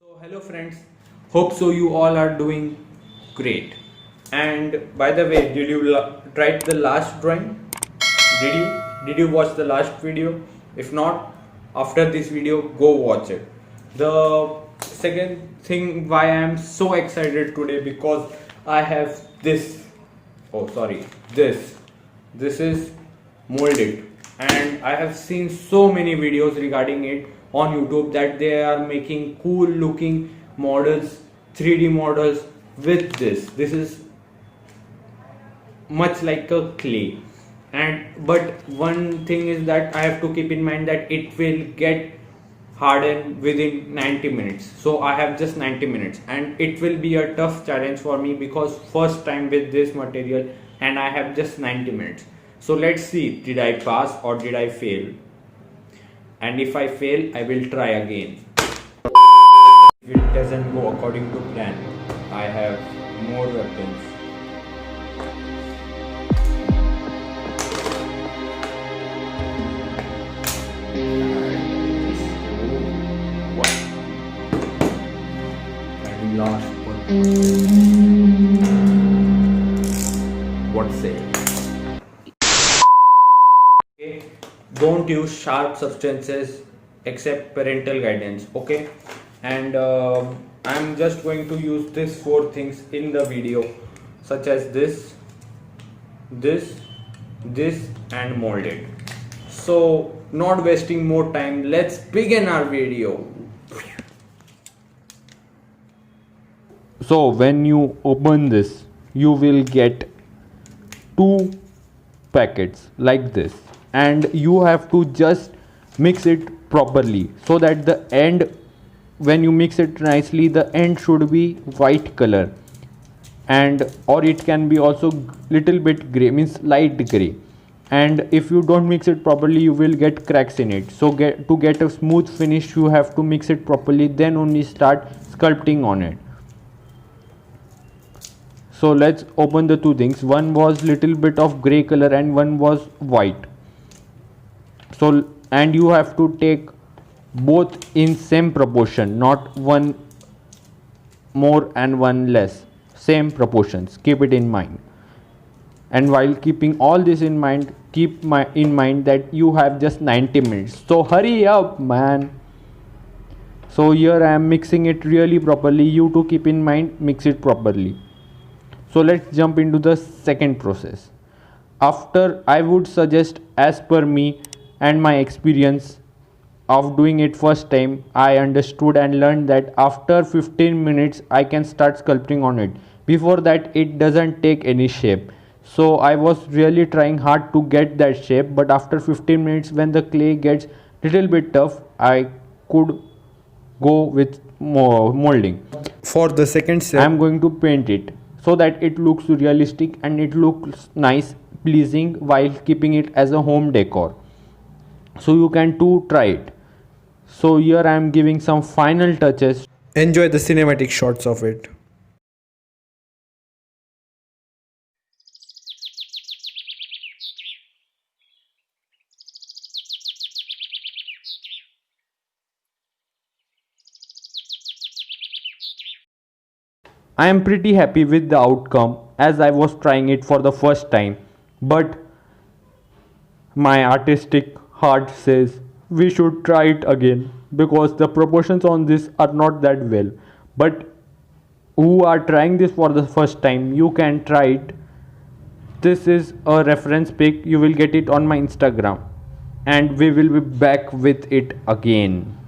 So hello friends, hope so you all are doing great. And by the way, did you try the last drawing? Did you watch the last video? If not, after this video go watch it. The second thing why I am so excited today, because I have this, oh sorry, this is molded, and I have seen so many videos regarding it on YouTube that they are making cool looking models, 3D models with this is much like a clay. And but one thing is that I have to keep in mind that it will get hardened within 90 minutes. So I have just 90 minutes, and it will be a tough challenge for me because first time with this material and I have just 90 minutes. So let's see, did I pass or did I fail? And if I fail, I will try again. If it doesn't go according to plan, I have more weapons. And last one. What say? Okay. Don't use sharp substances except parental guidance. Okay. And I'm just going to use these 4 things in the video, such as this, and molded. So not wasting more time, let's begin our video. So when you open this, you will get 2 packets like this, and you have to just mix it properly so that the end, when you mix it nicely, the end should be white color, and or it can be also little bit gray, means light gray. And if you don't mix it properly, you will get cracks in it. So to get a smooth finish, you have to mix it properly, then only start sculpting on it. So let's open the 2 things. One was little bit of gray color and one was white. So, and you have to take both in same proportion, not one more and one less, same proportions. Keep it in mind. And while keeping all this in mind, keep in mind that you have just 90 minutes. So hurry up, man. So here I am mixing it really properly. You to keep in mind, mix it properly. So let's jump into the second process. After, I would suggest, as per me and my experience of doing it first time, I understood and learned that after 15 minutes I can start sculpting on it. Before that, it doesn't take any shape. So I was really trying hard to get that shape, but after 15 minutes, when the clay gets little bit tough, I could go with molding. For the second step, I am going to paint it so that it looks realistic and it looks nice, pleasing, while keeping it as a home decor. So you can too try it. So here I am giving some final touches. enjoy the cinematic shots of it. I am pretty happy with the outcome, as I was trying it for the first time, but my artistic heart says we should try it again, because the proportions on this are not that well. But who are trying this for the first time, you can try it. This is a reference pic, you will get it on my Instagram, and we will be back with it again.